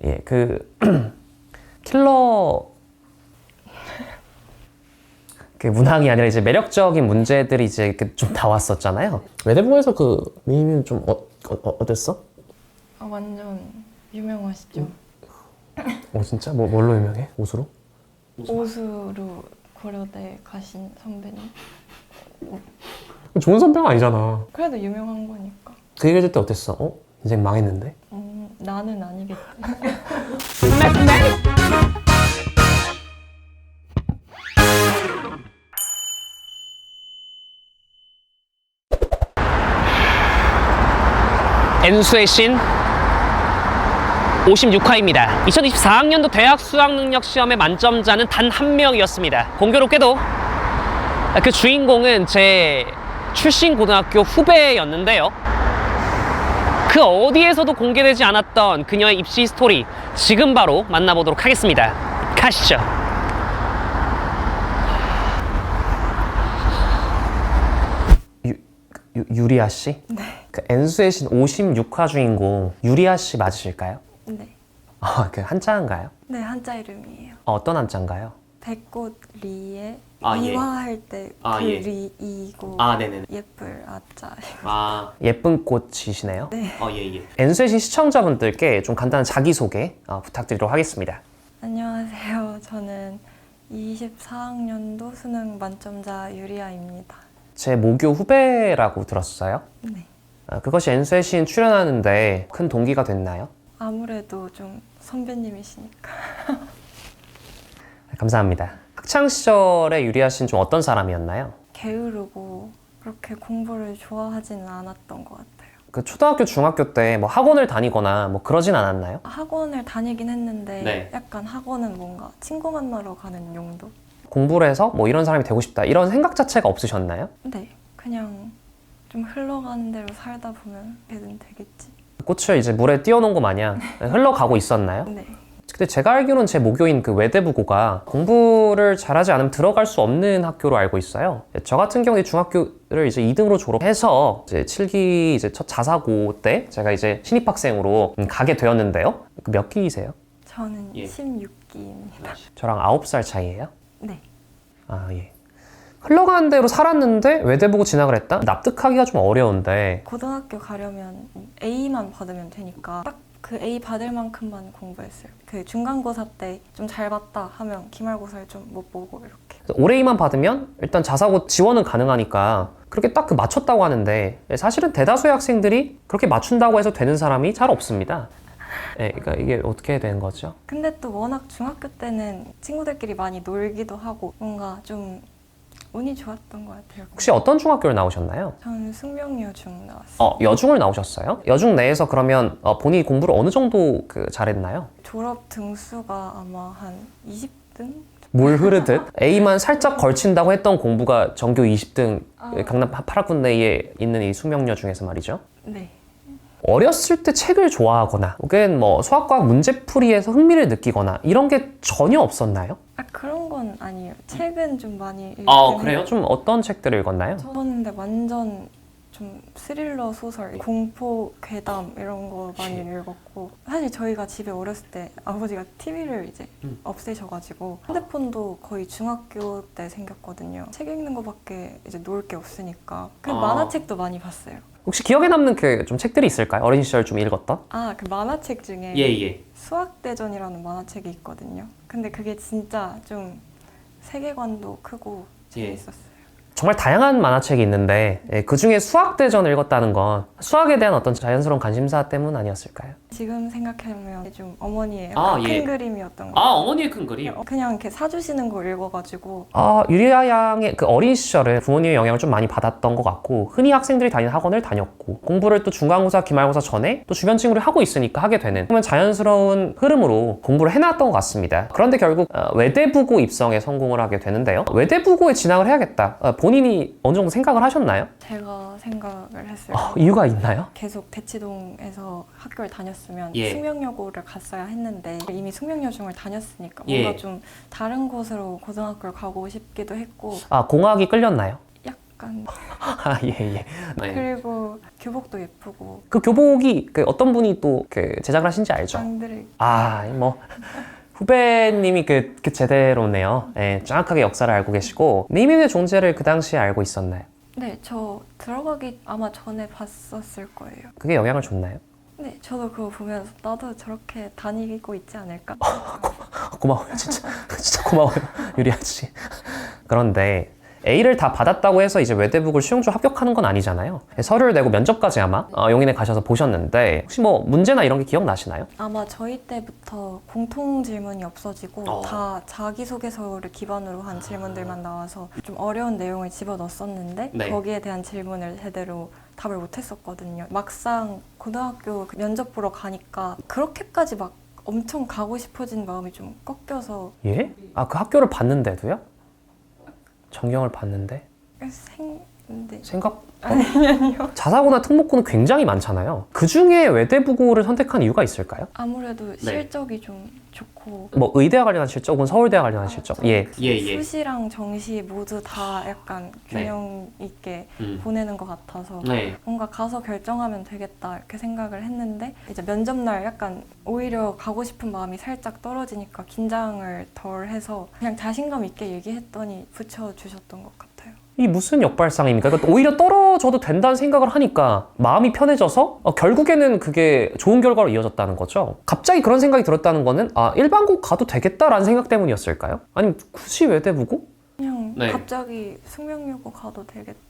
예, 킬러 문항이 아니라 이제 매력적인 문제들이 이제 좀 나왔었잖아요. 외대부에서 미미는 좀 어땠어? 완전 유명하시죠? 진짜? 뭘로 유명해? 옷으로? 옷으로 고려대 가신 선배님. 좋은 선배가 아니잖아. 그래도 유명한 거니까. 그 얘기 들을 때 어땠어? 인생 망했는데? 나는 아니겠지. N수의 신 56화입니다. 2024학년도 대학 수학능력 시험의 만점자는 단 한 명이었습니다. 공교롭게도 그 주인공은 제 출신 고등학교 후배였는데요. 그 어디에서도 공개되지 않았던 그녀의 입시 스토리, 지금 바로 만나보도록 하겠습니다. 가시죠. 유리아 씨? 네. N수의 신 56화 주인공 유리아 씨 맞으실까요? 네. 한자인가요? 네, 한자 이름이에요. 어떤 한자인가요? 백꽃 리에 아, 예. 이화할 때 아, 예. 리이고 네네네. 예쁠 아자. 예쁜 꽃이시네요. 네. 예. N수의 신 시청자분들께 좀 간단한 자기소개 부탁드리도록 하겠습니다. 안녕하세요. 저는 24학년도 수능 만점자 유리아입니다. 제 모교 후배라고 들었어요. 네. 그것이 N수의 신 출연하는데 큰 동기가 됐나요? 아무래도 좀 선배님이시니까. 감사합니다. 학창 시절에 유리아 씨는 좀 어떤 사람이었나요? 게으르고 그렇게 공부를 좋아하지는 않았던 것 같아요. 초등학교, 중학교 때 학원을 다니거나 그러진 않았나요? 학원을 다니긴 했는데 네. 약간 학원은 뭔가 친구 만나러 가는 용도? 공부를 해서 이런 사람이 되고 싶다 이런 생각 자체가 없으셨나요? 네. 그냥 좀 흘러가는 대로 살다 보면 배는 되겠지. 꽃을 이제 물에 띄워놓은 거 마냥 흘러가고 있었나요? 네. 근데 제가 알기로는 제 모교인 외대부고가 공부를 잘하지 않으면 들어갈 수 없는 학교로 알고 있어요. 저 같은 경우에 중학교를 이제 2등으로 졸업해서 이제 7기 이제 첫 자사고 때 제가 이제 신입학생으로 가게 되었는데요. 몇 기이세요? 저는 예. 16기입니다. 저랑 9살 차이예요? 네. 예. 흘러가는 대로 살았는데 외대부고 진학을 했다? 납득하기가 좀 어려운데 고등학교 가려면 A만 받으면 되니까 딱 그 A 받을 만큼만 공부했어요. 그 중간고사 때 좀 잘 봤다 하면 기말고사를 좀 못 보고 이렇게. 올해만 받으면 일단 자사고 지원은 가능하니까 그렇게 딱 맞췄다고 하는데 사실은 대다수의 학생들이 그렇게 맞춘다고 해서 되는 사람이 잘 없습니다. 그러니까 이게 어떻게 된 거죠? 근데 또 워낙 중학교 때는 친구들끼리 많이 놀기도 하고 뭔가 좀 운이 좋았던 것 같아요. 혹시 어떤 중학교를 나오셨나요? 저는 숙명여중 나왔어요. 여중을 나오셨어요? 여중 내에서 그러면 본인이 공부를 어느 정도 잘했나요? 졸업 등수가 아마 한 20등? 물 흐르듯 A만 살짝 걸친다고 했던 공부가 전교 20등 강남 8학군 내에 있는 이 숙명여중에서 말이죠. 네. 어렸을 때 책을 좋아하거나 혹은 수학과학 문제풀이에서 흥미를 느끼거나 이런 게 전혀 없었나요? 그런 건 아니에요. 책은 좀 많이 읽긴 그래요? 해요. 좀 어떤 책들을 읽었나요? 저는 근데 완전 좀 스릴러 소설, 공포, 괴담 이런 거 많이 읽었고 사실 저희가 집에 어렸을 때 아버지가 TV를 이제 없애셔가지고 핸드폰도 거의 중학교 때 생겼거든요. 책 읽는 거밖에 이제 놀 게 없으니까 만화책도 많이 봤어요. 혹시 기억에 남는 좀 책들이 있을까요? 어린 시절 좀 읽었던? 그 만화책 중에 예. 수학대전이라는 만화책이 있거든요. 근데 그게 진짜 좀 세계관도 크고 재밌었어요. 정말 다양한 만화책이 있는데 그 중에 수학대전을 읽었다는 건 수학에 대한 어떤 자연스러운 관심사 때문 아니었을까요? 지금 생각해보면 좀 어머니의 큰 예. 그림이었던 것 같아요. 어머니의 큰 그림. 그냥 이렇게 사주시는 걸 읽어가지고 유리아 양의 그 어린 시절에 부모님의 영향을 좀 많이 받았던 것 같고 흔히 학생들이 다니는 학원을 다녔고 공부를 또 중간고사, 기말고사 전에 또 주변 친구들이 하고 있으니까 하게 되는 그러면 자연스러운 흐름으로 공부를 해놨던 것 같습니다. 그런데 결국 외대부고 입성에 성공을 하게 되는데요. 외대부고에 진학을 해야겠다. 본인이 어느 정도 생각을 하셨나요? 제가 생각을 했어요. 이유가 있나요? 계속 대치동에서 학교를 다녔으면 예. 숙명여고를 갔어야 했는데 이미 숙명여중을 다녔으니까 뭔가 예. 좀 다른 곳으로 고등학교를 가고 싶기도 했고 공학이 끌렸나요? 약간 약간 아, 예, 예. 네. 그리고 교복도 예쁘고 그 교복이 그 어떤 분이 또 그 제작을 하신지 알죠? 장들이 아, 뭐 후배님이 그 제대로네요. 예, 정확하게 역사를 알고 계시고 네이밍의 존재를 그 당시에 알고 있었나요? 네, 저 들어가기 아마 전에 봤었을 거예요. 그게 영향을 줬나요? 네, 저도 그거 보면서 나도 저렇게 다니고 있지 않을까? 고마워요, 진짜. 진짜 고마워요, 유리아 씨. 그런데 A를 다 받았다고 해서 이제 외대북을 수용조 합격하는 건 아니잖아요. 서류를 내고 면접까지 아마 용인에 가셔서 보셨는데 혹시 뭐 문제나 이런 게 기억나시나요? 아마 저희 때부터 공통 질문이 없어지고 다 자기소개서를 기반으로 한 질문들만 나와서 좀 어려운 내용을 집어넣었었는데 네. 거기에 대한 질문을 제대로 답을 못했었거든요. 막상 고등학교 면접 보러 가니까 그렇게까지 막 엄청 가고 싶어진 마음이 좀 꺾여서 예? 아, 그 학교를 봤는데도요? 전경을 봤는데? 근데 생각? 아니요. 자사고나 특목고는 굉장히 많잖아요. 그 중에 외대부고를 선택한 이유가 있을까요? 아무래도 실적이 좀 좋고 뭐 의대와 관련한 실적 혹은 서울대와 관련한 실적? 예. 수시랑 정시 모두 다 약간 균형 있게 보내는 것 같아서 뭔가 가서 결정하면 되겠다 이렇게 생각을 했는데 이제 면접날 약간 오히려 가고 싶은 마음이 살짝 떨어지니까 긴장을 덜 해서 그냥 자신감 있게 얘기했더니 붙여주셨던 것 같아요. 이 무슨 역발상입니까? 그러니까 오히려 떨어져도 된다는 생각을 하니까 마음이 편해져서 결국에는 그게 좋은 결과로 이어졌다는 거죠. 갑자기 그런 생각이 들었다는 거는 일반고 가도 되겠다라는 생각 때문이었을까요? 아니면 굳이 외대부고? 그냥 갑자기 숙명여고 가도 되겠다.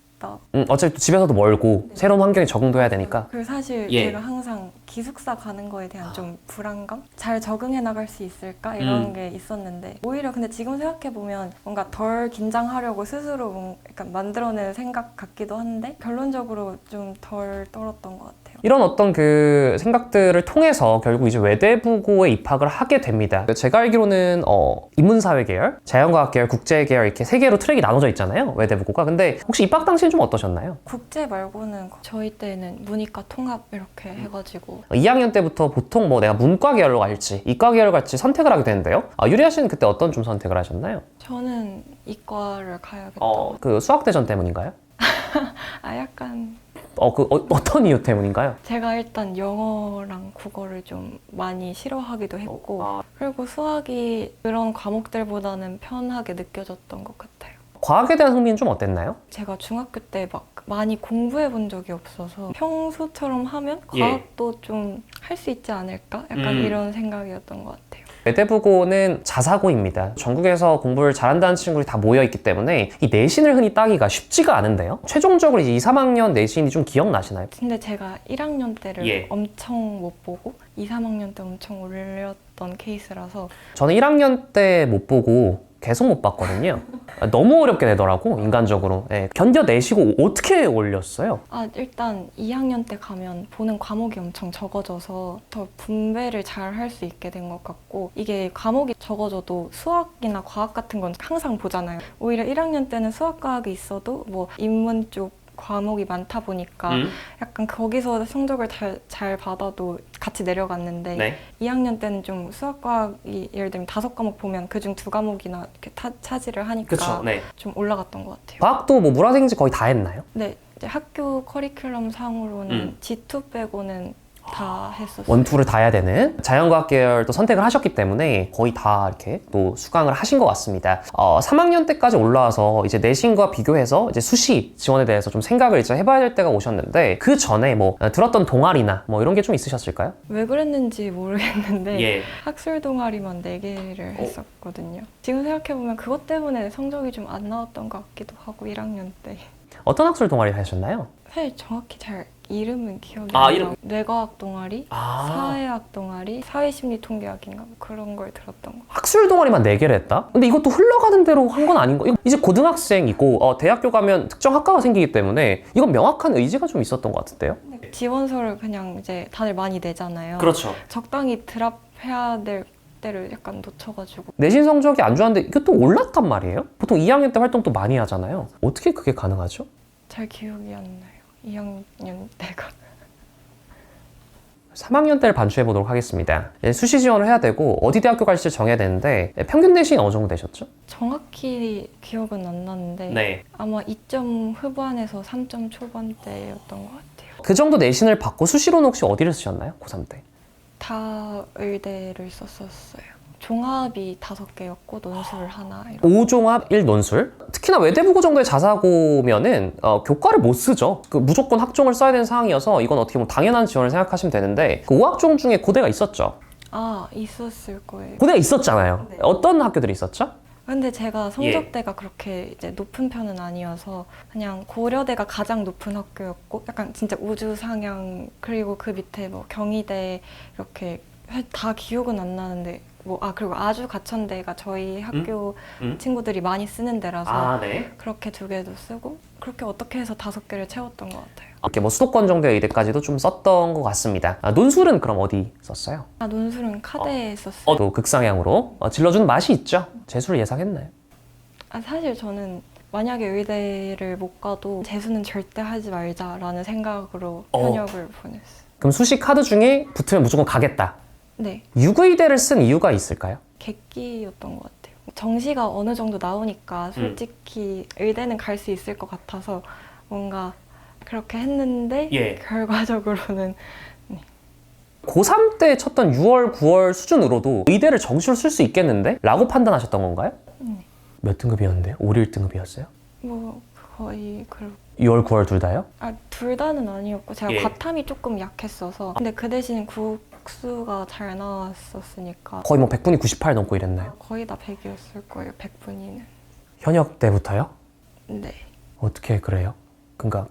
어차피 또 집에서도 멀고 새로운 환경에 적응도 해야 되니까. 그리고 사실 제가 항상 기숙사 가는 거에 대한 좀 불안감? 잘 적응해 나갈 수 있을까? 이런 게 있었는데 오히려 근데 지금 생각해보면 뭔가 덜 긴장하려고 스스로 약간 만들어내는 생각 같기도 한데 결론적으로 좀 덜 떨었던 것 같아요. 이런 어떤 그 생각들을 통해서 결국 이제 외대부고에 입학을 하게 됩니다. 제가 알기로는 인문사회 계열, 자연과학 계열, 국제 계열 이렇게 세 개로 트랙이 나눠져 있잖아요. 외대부고가. 근데 혹시 입학 당시엔 좀 어떠셨나요? 국제 말고는 저희 때는 문이과 통합 이렇게 해가지고 2학년 때부터 보통 뭐 내가 문과 계열로 갈지 이과 계열로 갈지 선택을 하게 되는데요. 유리아 씨는 그때 어떤 좀 선택을 하셨나요? 저는 이과를 가야겠다. 그 수학대전 때문인가요? 약간 어떤 이유 때문인가요? 제가 일단 영어랑 국어를 좀 많이 싫어하기도 했고 그리고 수학이 그런 과목들보다는 편하게 느껴졌던 것 같아요. 과학에 대한 흥미는 좀 어땠나요? 제가 중학교 때 막 많이 공부해 본 적이 없어서 평소처럼 하면 과학도 좀 할 수 있지 않을까? 약간 이런 생각이었던 것 같아요. 외대부고는 자사고입니다. 전국에서 공부를 잘한다는 친구들이 다 모여있기 때문에 이 내신을 흔히 따기가 쉽지가 않은데요. 최종적으로 이제 2, 3학년 내신이 좀 기억나시나요? 근데 제가 1학년 때를 엄청 못 보고 2, 3학년 때 엄청 올렸던 케이스라서 저는 1학년 때 못 보고 계속 못 봤거든요. 너무 어렵게 내더라고, 인간적으로. 견뎌내시고 어떻게 올렸어요? 일단 2학년 때 가면 보는 과목이 엄청 적어져서 더 분배를 잘 할 수 있게 된 것 같고 이게 과목이 적어져도 수학이나 과학 같은 건 항상 보잖아요. 오히려 1학년 때는 수학, 과학이 있어도 뭐 인문 쪽 과목이 많다 보니까 약간 거기서 성적을 잘 받아도 같이 내려갔는데 2학년 때는 좀 수학과학이 예를 들면 5과목 보면 그중 2과목이나 이렇게 차지를 하니까 좀 올라갔던 것 같아요. 과학도 뭐 물화생지 거의 다 했나요? 네, 이제 학교 커리큘럼 상으로는 G2 빼고는 다 했었어요. 원투를 다 해야 되는 자연과학 계열도 선택을 하셨기 때문에 거의 다 이렇게 또 수강을 하신 것 같습니다. 3학년 때까지 올라와서 이제 내신과 비교해서 이제 수시 지원에 대해서 좀 생각을 이제 해봐야 될 때가 오셨는데 그 전에 뭐 들었던 동아리나 뭐 이런 게 좀 있으셨을까요? 왜 그랬는지 모르겠는데 학술 동아리만 4개를 했었거든요. 지금 생각해보면 그것 때문에 성적이 좀 안 나왔던 것 같기도 하고 1학년 때. 어떤 학술 동아리를 하셨나요? 사실 정확히 잘 이름은 기억이 안 나요. 뇌과학 동아리, 사회학 동아리, 사회심리 통계학인가 뭐 그런 걸 들었던 거. 학술 동아리만 4개를 했다? 근데 이것도 흘러가는 대로 한 건 아닌 거. 이제 고등학생이고 대학교 가면 특정 학과가 생기기 때문에 이건 명확한 의지가 좀 있었던 것 같은데요? 지원서를 그냥 이제 다들 많이 내잖아요. 그렇죠. 적당히 드랍해야 될 때를 약간 놓쳐가지고. 내신 성적이 안 좋았는데 이것도 올랐단 말이에요? 보통 2학년 때 활동 또 많이 하잖아요. 어떻게 그게 가능하죠? 잘 기억이 안 나요. 2학년 때가. 3학년 때를 반추해 보도록 하겠습니다. 수시 지원을 해야 되고 어디 대학교 갈지 정해야 되는데 평균 내신이 어느 정도 되셨죠? 정확히 기억은 안 나는데 네. 아마 2점 후반에서 3점 초반대였던 것 같아요. 그 정도 내신을 받고 수시로는 혹시 어디를 쓰셨나요? 고3 때? 다 의대를 썼었어요. 종합이 5개였고 논술 하나. 5종합 1논술. 특히나 외대부고 정도의 자사고면은 교과를 못 쓰죠. 무조건 학종을 써야 되는 상황이어서 이건 어떻게 보면 당연한 지원을 생각하시면 되는데 그 5학종 중에 고대가 있었죠. 아, 있었을 거예요. 고대가 있었잖아요. 네. 어떤 학교들이 있었죠? 근데 제가 성적대가 그렇게 이제 높은 편은 아니어서 그냥 고려대가 가장 높은 학교였고 약간 진짜 우주 상향 그리고 그 밑에 뭐 경희대 이렇게 다 기억은 안 나는데 그리고 아주 가천대가 저희 학교 친구들이 많이 쓰는 데라서 네. 그렇게 2개도 쓰고 그렇게 어떻게 해서 5개를 채웠던 것 같아요. 이렇게 뭐 수도권 정도의 의대까지도 좀 썼던 것 같습니다. 논술은 그럼 어디 썼어요? 논술은 카대에 썼어요. 또 극상향으로 질러주는 맛이 있죠. 재수를 예상했나요? 사실 저는 만약에 의대를 못 가도 재수는 절대 하지 말자라는 생각으로 현역을 보냈어요. 그럼 수시 카드 중에 붙으면 무조건 가겠다. 네. 육의대를 쓴 이유가 있을까요? 객기였던 것 같아요. 정시가 어느 정도 나오니까 솔직히 의대는 갈 수 있을 것 같아서 뭔가 그렇게 했는데 결과적으로는 고3 때 쳤던 6월, 9월 수준으로도 의대를 정시로 쓸 수 있겠는데? 라고 판단하셨던 건가요? 네. 몇 등급이었는데요? 5, 1등급이었어요? 뭐 거의 6월, 9월 둘 다요? 둘 다는 아니었고 제가 예. 과탐이 조금 약했어서 근데 그 대신 국수가 잘 나왔었으니까 거의 뭐 100분이 98 넘고 이랬나요? 거의 다 100이었을 거예요. 100분위는. 현역 때부터요? 네. 어떻게 그래요? 그러니까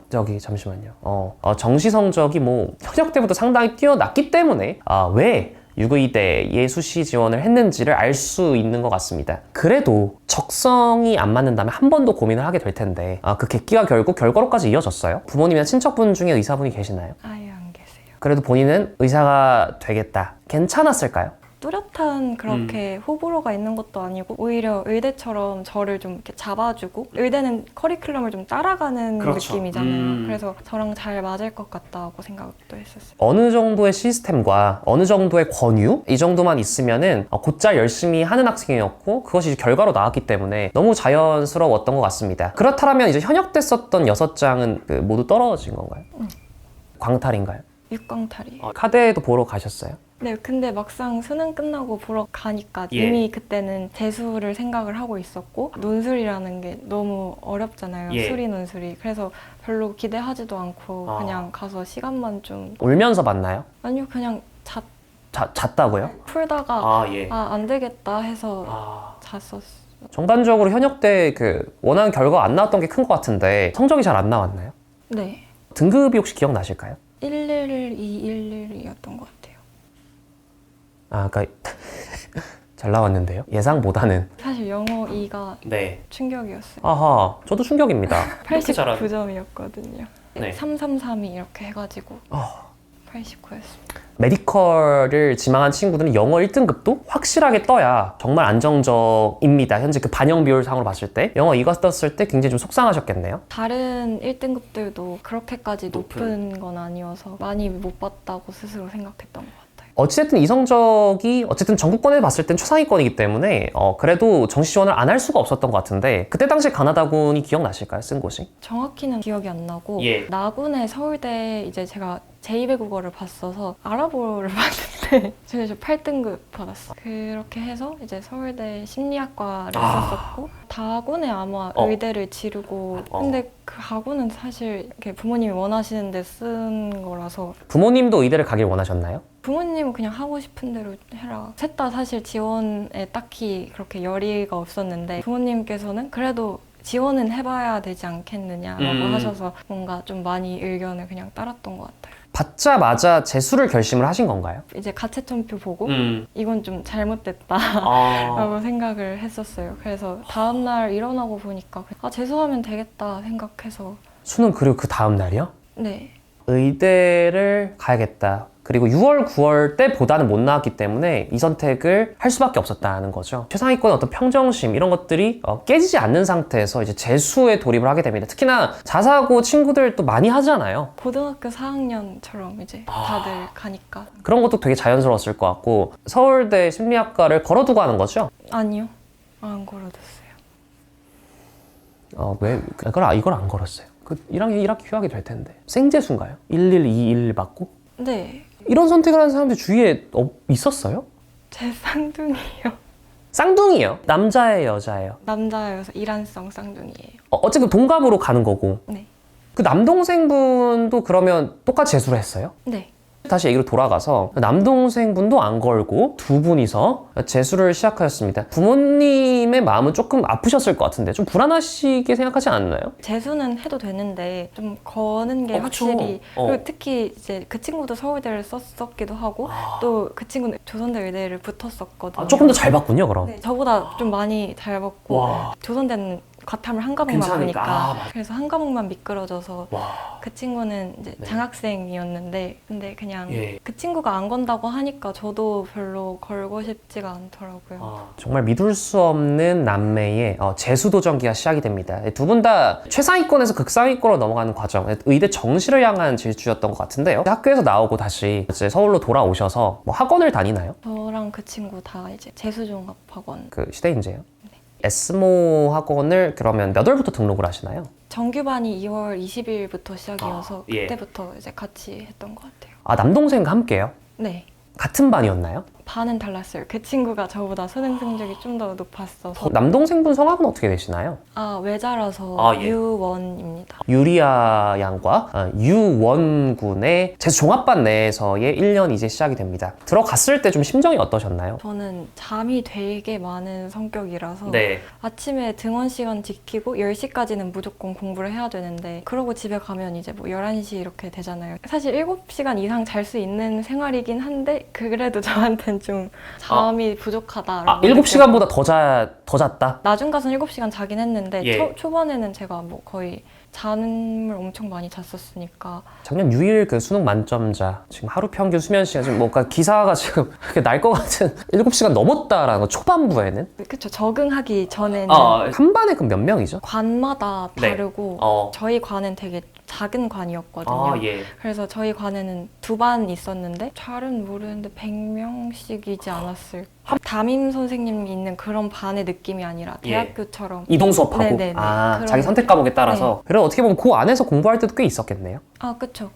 저기 잠시만요. 정시 성적이 뭐 현역 때부터 상당히 뛰어났기 때문에 왜 육의대에 수시 지원을 했는지를 알 수 있는 것 같습니다. 그래도 적성이 안 맞는다면 한 번 더 고민을 하게 될 텐데 그 객기가 결국 결과로까지 이어졌어요? 부모님이나 친척분 중에 의사분이 계시나요? 아예 안 계세요. 그래도 본인은 의사가 되겠다. 괜찮았을까요? 뚜렷한 그렇게 호불호가 있는 것도 아니고 오히려 의대처럼 저를 좀 이렇게 잡아주고 의대는 커리큘럼을 좀 따라가는 그렇죠. 느낌이잖아요. 그래서 저랑 잘 맞을 것 같다고 생각도 했었어요. 어느 정도의 시스템과 어느 정도의 권유 이 정도만 있으면은 곧잘 열심히 하는 학생이었고 그것이 이제 결과로 나왔기 때문에 너무 자연스러웠던 것 같습니다. 그렇다면 이제 현역 때 썼던 6장은 모두 떨어진 건가요? 광탈인가요? 육광탈이. 카대도 보러 가셨어요? 네, 근데 막상 수능 끝나고 보러 가니까 이미 그때는 재수를 생각을 하고 있었고 논술이라는 게 너무 어렵잖아요. 수리 논술이. 그래서 별로 기대하지도 않고 그냥 가서 시간만 좀 울면서 봤나요? 아니요, 그냥 잤다고요? 풀다가 안 되겠다 해서 잤었어요. 전반적으로 현역 때 원하는 결과가 안 나왔던 게 큰 것 같은데 성적이 잘 안 나왔나요? 네. 등급이 혹시 기억나실까요? 111, 211이었던 것 같아요. 그러니까 잘 나왔는데요? 예상보다는. 사실 영어 2가 충격이었어요. 아하, 저도 충격입니다. 89점이었거든요. 네. 333이 이렇게 해가지고 89였습니다. 메디컬을 지망한 친구들은 영어 1등급도 확실하게 떠야 정말 안정적입니다. 현재 그 반영 비율상으로 봤을 때 영어 2가 떴을 때 굉장히 좀 속상하셨겠네요. 다른 1등급들도 그렇게까지 높은 건 아니어서 많이 못 봤다고 스스로 생각했던 것 같아요. 어찌됐든 이 성적이 어쨌든 전국권에 봤을 땐 최상위권이기 때문에 그래도 정시 지원을 안 할 수가 없었던 것 같은데 그때 당시 가나다군이 기억나실까요? 쓴 곳이? 정확히는 기억이 안 나고 나군의 서울대 이제 제가 제2외국어를 봤어서 아랍어를 봤는데 저 8등급 받았어요. 그렇게 해서 이제 서울대 심리학과를 썼었고 다군에 아마 의대를 지르고 근데 그 학원은 사실 이렇게 부모님이 원하시는 데 쓴 거라서. 부모님도 의대를 가길 원하셨나요? 부모님은 그냥 하고 싶은 대로 해라. 셋 다 사실 지원에 딱히 그렇게 열의가 없었는데 부모님께서는 그래도 지원은 해봐야 되지 않겠느냐라고 하셔서 뭔가 좀 많이 의견을 그냥 따랐던 것 같아요. 받자마자 재수를 결심을 하신 건가요? 이제 가채점표 보고 이건 좀 잘못됐다라고 생각을 했었어요. 그래서 다음날 일어나고 보니까 재수하면 되겠다 생각해서. 수능 그리고 그 다음 날이요? 네. 의대를 가야겠다. 그리고 6월, 9월 때보다는 못 나왔기 때문에 이 선택을 할 수밖에 없었다는 거죠. 최상위권의 어떤 평정심 이런 것들이 깨지지 않는 상태에서 이제 재수에 돌입을 하게 됩니다. 특히나 자사고 친구들 또 많이 하잖아요. 고등학교 4학년처럼 이제 다들 가니까. 그런 것도 되게 자연스러웠을 것 같고 서울대 심리학과를 걸어두고 하는 거죠? 아니요. 안 걸어뒀어요. 왜? 이걸 안 걸었어요. 그 1학기 휴학이 될 텐데. 생재수인가요? 1121 받고? 네. 이런 선택을 하는 사람들 주위에 있었어요? 제 쌍둥이요. 쌍둥이요? 남자예요, 여자예요? 남자여서 이란성 쌍둥이에요. 어쨌든 동갑으로 가는 거고. 네. 그 남동생분도 그러면 똑같이 재수를 했어요? 네. 다시 얘기로 돌아가서 남동생분도 안 걸고 두 분이서 재수를 시작하였습니다. 부모님의 마음은 조금 아프셨을 것 같은데 좀 불안하시게 생각하지 않나요? 재수는 해도 되는데 좀 거는 게 그쵸. 확실히 그리고 특히 이제 그 친구도 서울대를 썼기도 하고 또 그 친구는 조선대 의대를 붙었었거든요. 조금 더 잘 봤군요, 그럼. 네, 저보다 좀 많이 잘 받고 와. 조선대는 과탐을 한 과목만 괜찮으니까. 보니까 그래서 한 과목만 미끄러져서 와. 그 친구는 이제 네. 장학생이었는데 근데 그냥 예. 그 친구가 안 건다고 하니까 저도 별로 걸고 싶지가 않더라고요. 정말 믿을 수 없는 남매의 재수 도전기가 시작이 됩니다. 두 분 다 최상위권에서 극상위권으로 넘어가는 과정, 의대 정시를 향한 질주였던 것 같은데요. 학교에서 나오고 다시 이제 서울로 돌아오셔서 뭐 학원을 다니나요? 저랑 그 친구 다 이제 재수종합학원 그 시대인재요? 에스모 학원을 그러면 몇 월부터 등록을 하시나요? 정규반이 2월 20일부터 시작이어서 예. 그때부터 이제 같이 했던 것 같아요. 남동생과 함께요? 네. 같은 반이었나요? 반은 달랐어요. 그 친구가 저보다 수능 성적이 좀 더 높았어서. 남동생분 성함은 어떻게 되시나요? 외자라서 예. 유원입니다. 유리아 양과 유원군의 재수 종합반 내에서의 1년 이제 시작이 됩니다. 들어갔을 때 좀 심정이 어떠셨나요? 저는 잠이 되게 많은 성격이라서 네. 아침에 등원 시간 지키고 10시까지는 무조건 공부를 해야 되는데 그러고 집에 가면 이제 뭐 11시 이렇게 되잖아요. 사실 7시간 이상 잘 수 있는 생활이긴 한데 그래도 저한테는 좀 잠이 부족하다. 7시간보다 더 잤다? 나중 가서는 7시간 자긴 했는데 예. 초반에는 제가 뭐 거의 잠을 엄청 많이 잤었으니까. 작년 6일 그 수능 만점자 지금 하루 평균 수면 시간 지금 뭔가 기사가 지금 날 것 같은 7시간 넘었다라는 거 초반부에는 그쵸. 적응하기 전에는 한 반에 그럼 몇 명이죠? 관마다 네. 다르고 저희 관은 되게 작은 관이었거든요. 예. 그래서 저희 관에는 2반 있었는데 잘은 모르는데 100명씩이지 않았을까. 담임 선생님이 있는 그런 반의 느낌이 아니라 대학교처럼 이동 수업하고 네네네. 자기 그런 선택 과목에 따라서 그래도 어떻게 보면 그 안에서 공부할 때도 꽤 있었겠네요. 그쵸.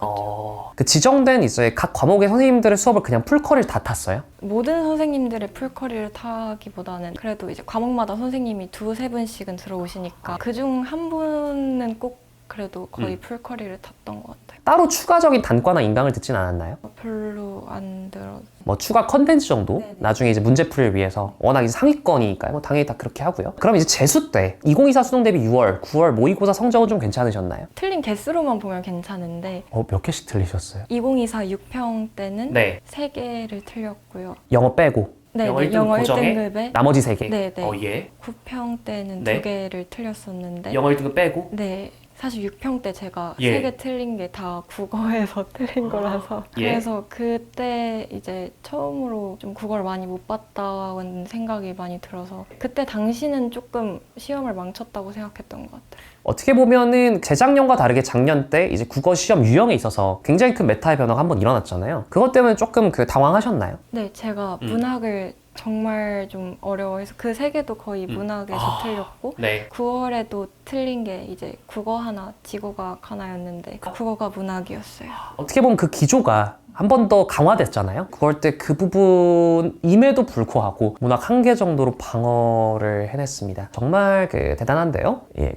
그 지정된 이제 각 과목의 선생님들의 수업을 그냥 풀커리를 다 탔어요? 모든 선생님들의 풀커리를 타기보다는 그래도 이제 과목마다 선생님이 2-3분씩은 들어오시니까 그중 한 분은 꼭 그래도 거의 풀커리를 탔던 것 같아요. 따로 추가적인 단과나 인강을 듣진 않았나요? 별로 안 들어. 뭐 추가 컨텐츠 정도? 네네. 나중에 이제 문제풀이를 위해서 워낙 이제 상위권이니까요. 뭐 당연히 다 그렇게 하고요. 그럼 이제 재수 때 2024 수능 대비 6월, 9월 모의고사 성적은 좀 괜찮으셨나요? 틀린 개수로만 보면 괜찮은데 몇 개씩 틀리셨어요? 2024 6평 때는 네. 3개를 틀렸고요. 영어 빼고 네, 영어 네, 1등 영어 고정에 1등급에 나머지 3개? 네, 네. 예. 9평 때는 네. 2개를 틀렸었는데 1등급 빼고? 네. 사실 6평 때 제가 예. 3개 틀린 게 다 국어에서 틀린 거라서 예. 그래서 그때 이제 처음으로 좀 국어를 많이 못 봤다는 생각이 많이 들어서 그때 당시는 조금 시험을 망쳤다고 생각했던 것 같아요. 어떻게 보면은 재작년과 다르게 작년 때 이제 국어 시험 유형에 있어서 굉장히 큰 메타의 변화가 한번 일어났잖아요. 그것 때문에 조금 당황하셨나요? 네, 제가 문학을 정말 좀 어려워해서 그 3개도 거의 문학에서 틀렸고 네. 9월에도 틀린 게 이제 국어 하나, 지구과학 하나였는데 국어가 문학이었어요. 어떻게 보면 그 기조가 한 번 더 강화됐잖아요. 9월 때 그 부분임에도 불구하고 문학 1개 정도로 방어를 해냈습니다. 정말 대단한데요. 예,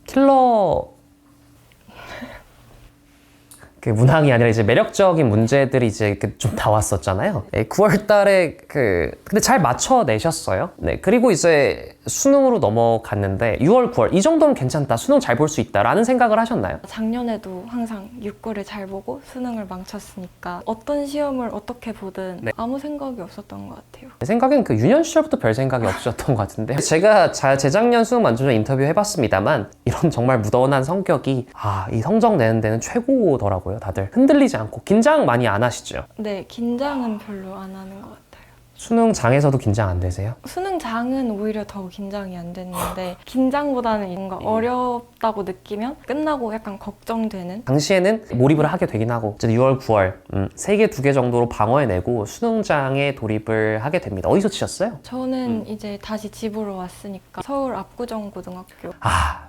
킬러 문항이 아니라 이제 매력적인 문제들이 이제 좀 나왔었잖아요. 9월 달에 근데 잘 맞춰내셨어요. 네, 그리고 이제 수능으로 넘어갔는데 6월, 9월 이 정도면 괜찮다. 수능 잘 볼 수 있다라는 생각을 하셨나요? 작년에도 항상 6구를 잘 보고 수능을 망쳤으니까 어떤 시험을 어떻게 보든 네. 아무 생각이 없었던 것 같아요. 제 생각엔 그 유년 시절부터 별 생각이 없으셨던 것 같은데 제가 재작년 수능 만점자 인터뷰 해봤습니다만 이런 정말 무던한 성격이 이 성적 내는 데는 최고더라고요. 다들 흔들리지 않고 긴장 많이 안 하시죠? 네, 긴장은 별로 안 하는 것 같아요. 수능장에서도 긴장 안 되세요? 수능장은 오히려 더 긴장이 안 됐는데 긴장보다는 뭔가 어렵다고 느끼면 끝나고 약간 걱정되는. 당시에는 몰입을 하게 되긴 하고 이제 6월, 9월 3개, 2개 정도로 방어해내고 수능장에 돌입을 하게 됩니다. 어디서 치셨어요? 저는 이제 다시 집으로 왔으니까 서울 압구정고등학교.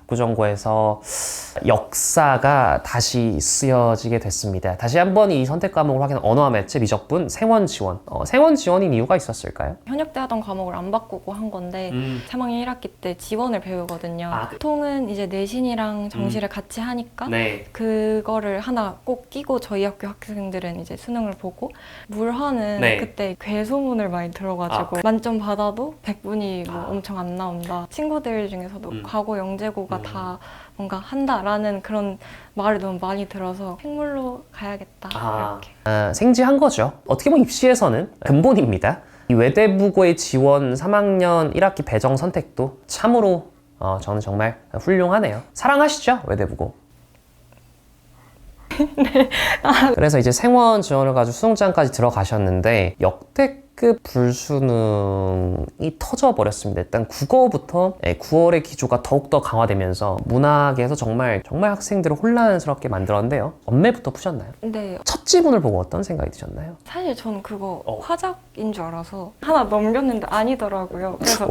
구정고에서 역사가 다시 쓰여지게 됐습니다. 다시 한번 이 선택 과목을 확인한 언어와 매체, 미적분, 생원 지원. 생원 지원인 이유가 있었을까요? 현역 때 하던 과목을 안 바꾸고 한 건데 3학년 1학기 때 지원을 배우거든요. 보통은 이제 내신이랑 정시를 같이 하니까 네. 그거를 하나 꼭 끼고 저희 학교 학생들은 이제 수능을 보고 물화는 네. 그때 괴소문을 많이 들어가지고 만점 받아도 100분이 뭐 엄청 안 나온다. 친구들 중에서도 과거 영재고가 다 뭔가 한다라는 그런 말을 너무 많이 들어서 생물로 가야겠다 이렇게. 생지한 거죠. 어떻게 보면 입시에서는 근본입니다. 이 외대부고의 지원 3학년 1학기 배정 선택도 참으로 저는 정말 훌륭하네요. 사랑하시죠? 외대부고. 네. 그래서 이제 생원 지원을 가지고 수능장까지 들어가셨는데 역대급 불수능이 터져버렸습니다. 일단 국어부터 9월의 기조가 더욱더 강화되면서 문학에서 정말 학생들을 혼란스럽게 만들었는데요. 언매부터 푸셨나요? 네. 첫 지문을 보고 어떤 생각이 드셨나요? 사실 전 그거 화작인 줄 알아서 하나 넘겼는데 아니더라고요. 그래서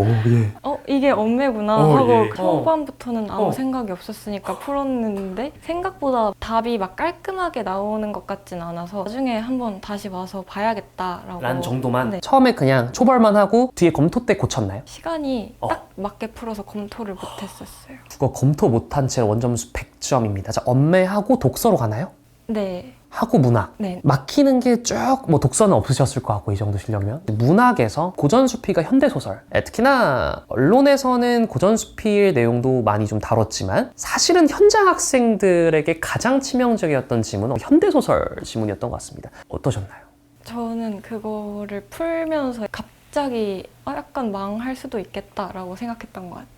이게 엄매구나 하고 초반부터는 아무 생각이 없었으니까 풀었는데 생각보다 답이 막 깔끔하게 나오는 것 같진 않아서 나중에 한번 다시 와서 봐야겠다라고. 라는 정도만? 네. 처음에 그냥 초벌만 하고 뒤에 검토 때 고쳤나요? 시간이 딱 맞게 풀어서 검토를 못했었어요. 국어 검토 못한 채 원점수 100점입니다. 자, 언매하고 독서로 가나요? 네. 하고 문학. 네. 막히는 게 쭉 뭐 독서는 없으셨을 것 같고 이 정도 실력이면 문학에서 고전수피가 현대소설 특히나 언론에서는 고전수피의 내용도 많이 좀 다뤘지만 사실은 현장 학생들에게 가장 치명적이었던 지문은 현대소설 지문이었던 것 같습니다. 어떠셨나요? 저는 그거를 풀면서 갑자기 약간 망할 수도 있겠다라고 생각했던 것 같아요.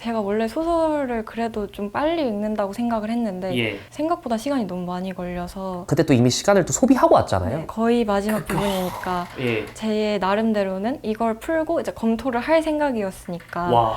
제가 원래 소설을 그래도 좀 빨리 읽는다고 생각을 했는데 생각보다 시간이 너무 많이 걸려서 그때 또 이미 시간을 또 소비하고 왔잖아요. 네, 거의 마지막 부분이니까 제 나름대로는 이걸 풀고 이제 검토를 할 생각이었으니까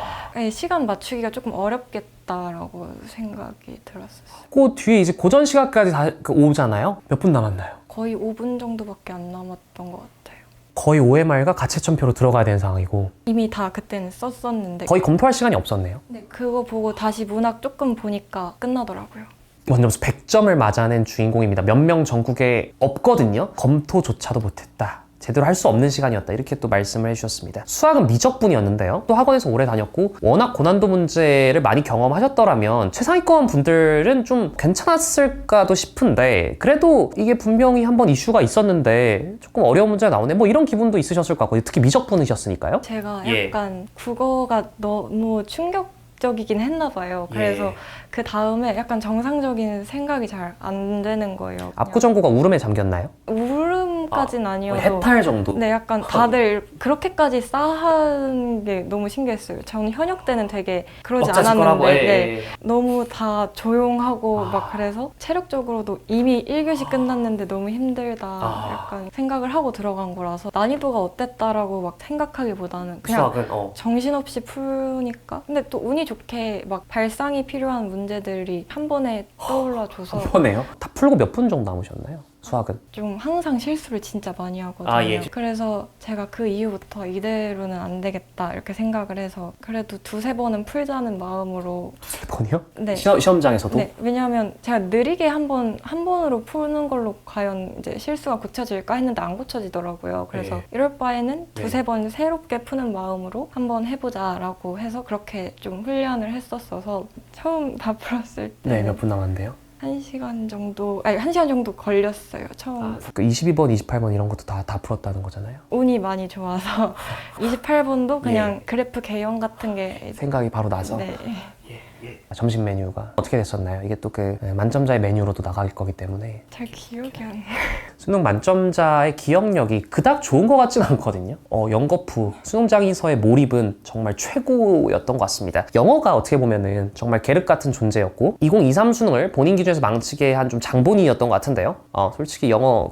시간 맞추기가 조금 어렵겠다라고 생각이 들었어요. 그 뒤에 이제 고전 시간까지 다 오잖아요. 몇 분 남았나요? 거의 5분 정도밖에 안 남았던 것 같아요. 거의 5회말과 가채점표로 들어가야 되는 상황이고 이미 다 그때는 썼었는데 거의 검토할 시간이 없었네요. 네, 그거 보고 다시 문학 조금 보니까 끝나더라고요. 원점수 100점을 맞아낸 주인공입니다. 몇 명 전국에 없거든요. 검토조차도 못했다. 제대로 할 수 없는 시간이었다. 이렇게 또 말씀을 해주셨습니다. 수학은 미적분이었는데요. 또 학원에서 오래 다녔고 워낙 고난도 문제를 많이 경험하셨더라면 최상위권 분들은 좀 괜찮았을까도 싶은데 그래도 이게 분명히 한번 이슈가 있었는데 조금 어려운 문제가 나오네. 뭐 이런 기분도 있으셨을 것 같고 특히 미적분이셨으니까요. 제가 약간 국어가 너무 충격적이긴 했나 봐요. 그래서 그 다음에 약간 정상적인 생각이 잘 안 되는 거예요. 압구정고가 울음에 잠겼나요? 울음까진 아니어도 해탈 정도? 네, 약간 다들 그렇게까지 싸한 게 너무 신기했어요. 저는 현역 때는 되게 그러지 않았는데 너무 다 조용하고 막 그래서 체력적으로도 이미 1교시 끝났는데 너무 힘들다 약간 생각을 하고 들어간 거라서 난이도가 어땠다라고 막 생각하기보다는 그냥 수학은 정신없이 푸니까 근데 또 운이 좋게 막 발상이 필요한 문제들이 한 번에 떠올라줘서 한 번에요? 다 풀고 몇 분 정도 남으셨나요? 수학은? 좀 항상 실수를 진짜 많이 하거든요. 그래서 제가 그 이후부터 이대로는 안 되겠다 이렇게 생각을 해서 그래도 2-3번은 풀자는 마음으로. 2-3번이요? 네. 시험장에서도? 네. 왜냐하면 제가 느리게 한 번으로 푸는 걸로 과연 이제 실수가 고쳐질까 했는데 안 고쳐지더라고요. 그래서 이럴 바에는 2-3번 새롭게 푸는 마음으로 한번 해보자라고 해서 그렇게 좀 훈련을 했었어서 처음 다 풀었을 때 네, 몇 분 남았는데요? 1시간 정도, 아니 1시간 정도 걸렸어요. 처음. 그 22번, 28번 이런 것도 다 풀었다는 거잖아요. 운이 많이 좋아서 28번도 그냥 그래프 개형 같은 게 생각이 바로 나서. 네. 점심 메뉴가 어떻게 됐었나요? 이게 또 그 만점자의 메뉴로도 나갈 거기 때문에 잘 기억이 안 나요. 수능 만점자의 기억력이 그닥 좋은 것 같진 않거든요. 영거푸 수능장의서의 몰입은 정말 최고였던 것 같습니다. 영어가 어떻게 보면은 정말 계륵 같은 존재였고 2023 수능을 본인 기준에서 망치게 한 좀 장본인이었던 것 같은데요. 솔직히 영어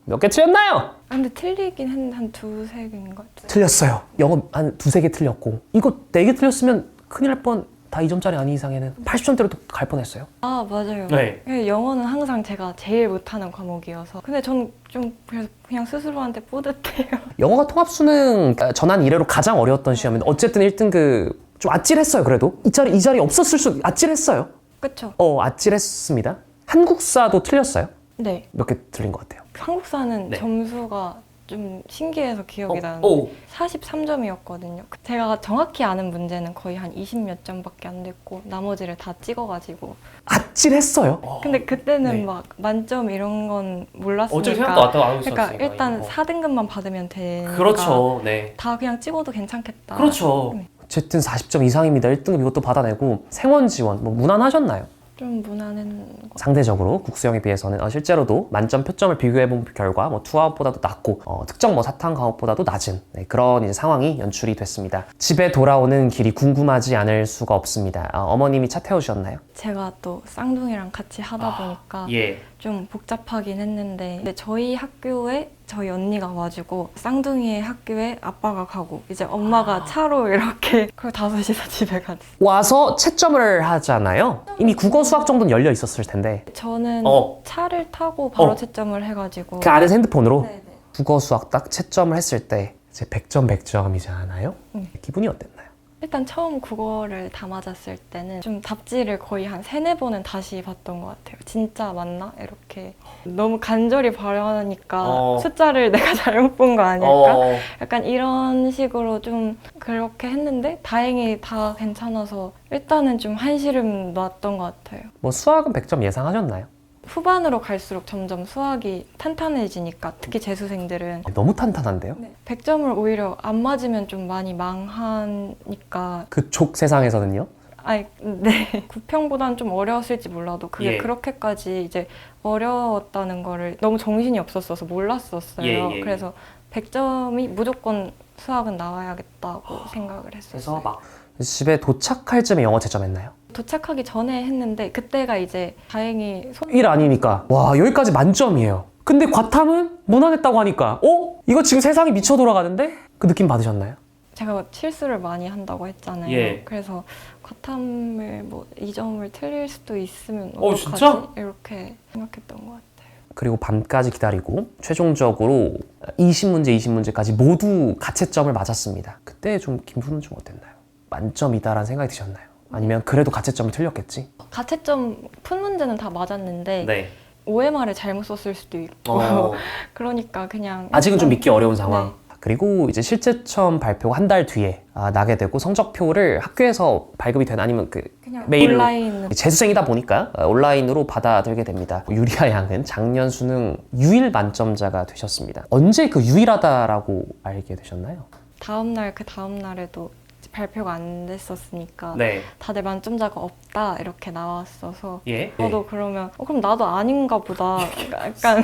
몇 개 틀렸나요? 아, 근데 틀리긴 한 두세 개인 것 같아요. 틀렸어요. 영어 한 두세 개 틀렸고 이거 4개 틀렸으면 큰일 날 뻔. 다 2점짜리 아닌 이상에는 80점대로 또 갈 뻔했어요. 아, 맞아요. 네. 영어는 항상 제가 제일 못하는 과목이어서. 근데 전 좀 그냥 스스로한테 뿌듯해요. 영어가 통합수능 전환 이래로 가장 어려웠던 시험인데 어쨌든 1등급 좀 아찔했어요. 그래도 이 자리 없었을 수 아찔했어요. 그쵸? 아찔했습니다. 한국사도 틀렸어요? 네. 몇 개 틀린 것 같아요? 한국사는 네. 점수가 좀 신기해서 기억이 나는데 오. 43점이었거든요. 제가 정확히 아는 문제는 거의 한 20몇 점밖에 안 됐고 나머지를 다 찍어가지고. 아찔했어요. 근데 그때는 네. 막 만점 이런 건 몰랐으니까. 어차피 생각도 안 하고 있었으니까. 그러니까 일단 4등급만 받으면 되니까. 그렇죠. 네. 다 그냥 찍어도 괜찮겠다. 그렇죠. 네. 어쨌든 40점 이상입니다. 1등급 이것도 받아내고 생원 지원 무난하셨나요? 좀 무난한 거. 상대적으로 국수형에 비해서는 실제로도 만점 표점을 비교해본 결과 투아웃보다도 낮고 특정 사탕 과목보다도 낮은 그런 이제 상황이 연출이 됐습니다. 집에 돌아오는 길이 궁금하지 않을 수가 없습니다. 어머님이 차 태우셨나요? 제가 또 쌍둥이랑 같이 하다 보니까 예. 좀 복잡하긴 했는데 근데 저희 학교에 저희 언니가 와주고 쌍둥이의 학교에 아빠가 가고 이제 엄마가 차로 이렇게 그리고 5시서 집에 갔어요. 와서 채점을 하잖아요. 이미 국어 수학 정도는 열려 있었을 텐데 저는 차를 타고 바로 채점을 해가지고 그 안에서 핸드폰으로 네네. 국어 수학 딱 채점을 했을 때 이제 100점 100점이잖아요. 기분이 어땠나요? 일단 처음 국어를 다 맞았을 때는 좀 답지를 거의 한 3-4번은 다시 봤던 것 같아요. 진짜 맞나? 이렇게 너무 간절히 바라니까 숫자를 내가 잘못 본 거 아닐까? 약간 이런 식으로 좀 그렇게 했는데 다행히 다 괜찮아서 일단은 좀 한시름 놨던 것 같아요. 수학은 100점 예상하셨나요? 후반으로 갈수록 점점 수학이 탄탄해지니까 특히 재수생들은 너무 탄탄한데요? 100점을 오히려 안 맞으면 좀 많이 망하니까 그쪽 세상에서는요? 아니, 네. 9평보다는 좀 어려웠을지 몰라도 그게 그렇게까지 이제 어려웠다는 거를 너무 정신이 없었어서 몰랐었어요. 그래서 100점이 무조건 수학은 나와야겠다고 생각을 했었어요. 그래서 막 집에 도착할 쯤에 영어 채점했나요? 도착하기 전에 했는데 그때가 이제 다행히 일 아니니까 와 여기까지 만점이에요. 근데 과탐은 무난했다고 하니까 이거 지금 세상이 미쳐 돌아가는데? 그 느낌 받으셨나요? 제가 실수를 많이 한다고 했잖아요. 그래서 과탐을 2점을 틀릴 수도 있으면 어떡하지? 진짜? 이렇게 생각했던 것 같아요. 그리고 밤까지 기다리고 최종적으로 20문제까지 모두 가채점을 맞았습니다. 그때 좀 기분은 좀 어땠나요? 만점이다라는 생각이 드셨나요? 아니면 그래도 가채점을 틀렸겠지? 가채점 푼 문제는 다 맞았는데 OMR을 잘못 썼을 수도 있고 그러니까 그냥 아직은 좀 믿기 어려운 상황. 네. 그리고 이제 실제점 발표가 한 달 뒤에 나게 되고 성적표를 학교에서 발급이 되나 아니면 그냥 메일로 온라인 재수생이다 보니까 온라인으로 받아들게 됩니다. 유리아 양은 작년 수능 유일 만점자가 되셨습니다. 언제 그 유일하다라고 알게 되셨나요? 다음날 그 다음날에도 발표가 안 됐었으니까 다들 만점자가 없다 이렇게 나왔어서 저도 그러면 그럼 나도 아닌가 보다 약간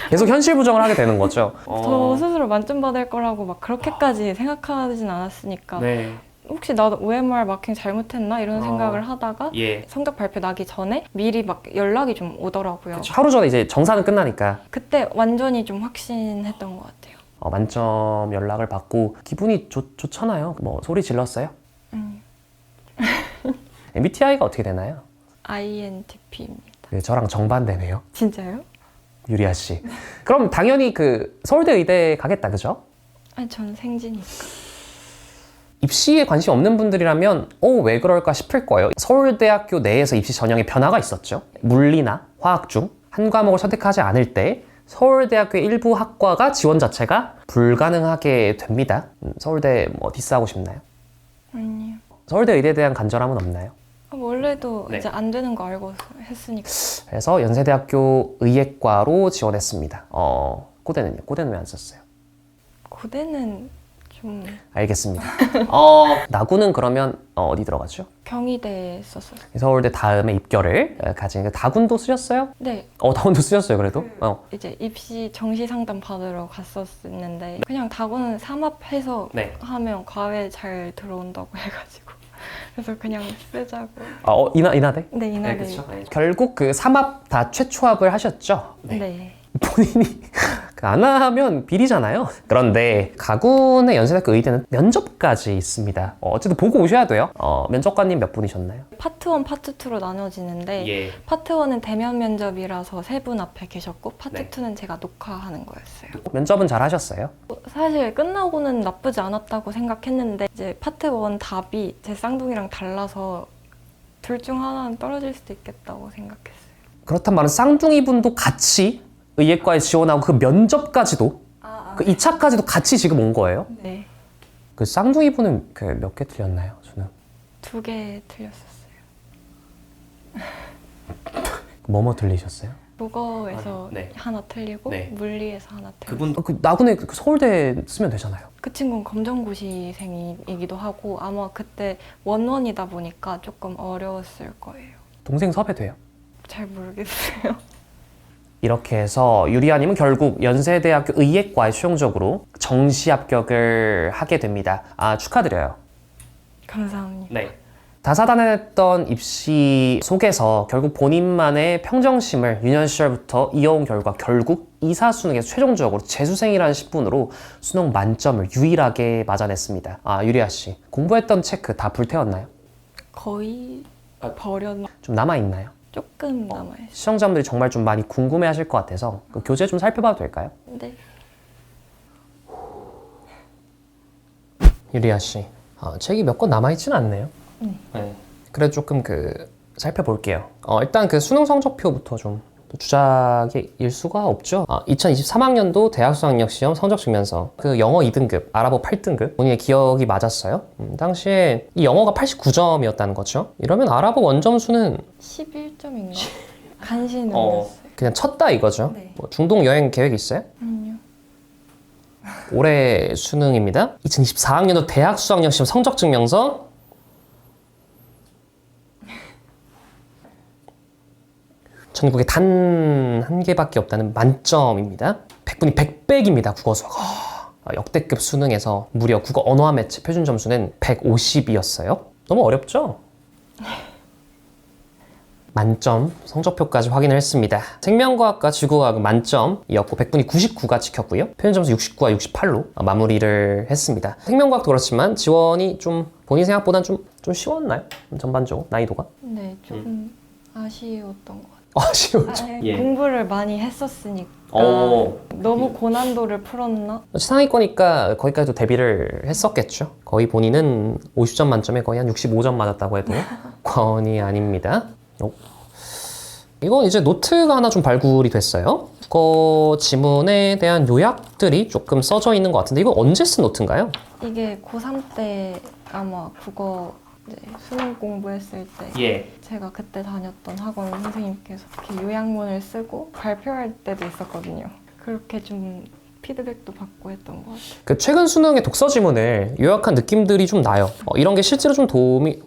계속 현실 부정을 하게 되는 거죠. 저 스스로 만점 받을 거라고 막 그렇게까지 생각하진 않았으니까 혹시 나도 OMR 마킹 잘못했나 이런 생각을 하다가 성적 발표 나기 전에 미리 막 연락이 좀 오더라고요. 하루 전에 이제 정사는 끝나니까 그때 완전히 좀 확신했던 것 같아요. 만점 연락을 받고 기분이 좋잖아요. 소리 질렀어요? MBTI가 어떻게 되나요? INTP입니다. 저랑 정반대네요. 진짜요? 유리아 씨. 그럼 당연히 서울대 의대 가겠다, 그죠? 아니 저는 생지니까. 입시에 관심 없는 분들이라면 왜 그럴까 싶을 거예요. 서울대학교 내에서 입시 전형에 변화가 있었죠. 물리나 화학 중 한 과목을 선택하지 않을 때 서울대학교의 일부 학과가 지원 자체가 불가능하게 됩니다. 서울대 디스하고 싶나요? 아니요. 서울대 의대에 대한 간절함은 없나요? 원래도 네. 이제 안 되는 거 알고 했으니까. 그래서 연세대학교 의예과로 지원했습니다. 고대는요? 고대는 왜 안 썼어요? 고대는 좀 알겠습니다. 나구는 그러면 어디 들어가죠? 경희대에 썼어요. 서울대 다음에 입결을 가진 그 다군도 쓰셨어요? 네, 다군도 쓰셨어요 그래도? 이제 입시 정시 상담 받으러 갔었는데 그냥 다고는 삼합해서 네. 하면 과외 잘 들어온다고 해가지고 그래서 그냥 쓰자고. 인하대? 네, 이날에. 결국 그 3합 다 최초합을 하셨죠? 네. 본인이 안 하면 비리잖아요. 그런데 가군의 연세대학교 의대는 면접까지 있습니다. 어쨌든 보고 오셔야 돼요. 면접관님 몇 분이셨나요? 파트 1, 파트 2로 나눠지는데 예. 파트 1은 대면 면접이라서 세 분 앞에 계셨고 파트 네. 2는 제가 녹화하는 거였어요. 면접은 잘 하셨어요? 사실 끝나고는 나쁘지 않았다고 생각했는데 이제 파트 1 답이 제 쌍둥이랑 달라서 둘 중 하나는 떨어질 수도 있겠다고 생각했어요. 그렇단 말은 쌍둥이 분도 같이 의예과에 지원하고 그 면접까지도 그 2차까지도 같이 지금 온 거예요? 네. 그 쌍둥이 분은 그 몇 개 틀렸나요? 수능? 2개 틀렸었어요. 뭐뭐 틀리셨어요? 국어에서 네. 하나 틀리고 네. 물리에서 하나 틀리고 그 나군에 그 서울대 쓰면 되잖아요. 그 친구는 검정고시생이기도 하고 아마 그때 원원이다 보니까 조금 어려웠을 거예요. 동생 섭외돼요. 잘 모르겠어요. 이렇게 해서 유리아님은 결국 연세대학교 의예과에 최종적으로 정시 합격을 하게 됩니다. 축하드려요. 감사합니다. 네. 다사다난했던 입시 속에서 결국 본인만의 평정심을 유년 시절부터 이어온 결과 결국 이사 수능에서 최종적으로 재수생이라는 신분으로 수능 만점을 유일하게 맞아냈습니다. 유리아 씨, 공부했던 체크 다 불태웠나요? 거의 버렸 좀 남아있나요? 조금 남아요. 시청자분들이 정말 좀 많이 궁금해하실 것 같아서 그 교재 좀 살펴봐도 될까요? 네. 유리아 씨, 책이 몇 권 남아있지는 않네요. 네. 그래도 조금 살펴볼게요. 일단 그 수능 성적표부터 좀 주작일 수가 없죠. 2023학년도 대학 수학력 시험 성적 증명서, 그 영어 2등급, 아랍어 8등급, 본인의 기억이 맞았어요. 당시에 이 영어가 89점이었다는 거죠. 이러면 아랍어 원점수는 11점인가? 간신히 넘겼어요. 그냥 쳤다 이거죠. 네. 뭐 중동 여행 계획 있어요? 아니요. 올해 수능입니다. 2024학년도 대학 수학력 시험 성적 증명서 전국에 단 한 개밖에 없다는 만점입니다. 100분이 100백입니다. 국어 수학. 역대급 수능에서 무려 국어 언어와 매체 표준 점수는 150이었어요. 너무 어렵죠? 만점 성적표까지 확인을 했습니다. 생명과학과 지구과학은 만점이었고 100분이 99가 찍혔고요. 표준 점수 69와 68로 마무리를 했습니다. 생명과학도 그렇지만 지원이 좀 본인 생각보다는 좀 쉬웠나요? 전반적으로 난이도가? 네, 조금 아쉬웠던 것 같아요. 아쉬웠죠. 공부를 많이 했었으니까 너무 고난도를 풀었나? 상위권이니까 거기까지도 대비를 했었겠죠. 거의 본인은 50점 만점에 거의 한 65점 맞았다고 해도 과언이 아닙니다. 이건 이제 노트가 하나 좀 발굴이 됐어요. 국어 지문에 대한 요약들이 조금 써져 있는 것 같은데 이건 언제 쓴 노트인가요? 이게 고3 때 아마 국어 수능 공부했을 때 제가 그때 다녔던 학원 선생님께서 이렇게 요약문을 쓰고 발표할 때도 있었거든요. 그렇게 좀 피드백도 받고 했던 것 같아요. 그 최근 수능의 독서 지문을 요약한 느낌들이 좀 나요. 이런 게 실제로 좀 도움이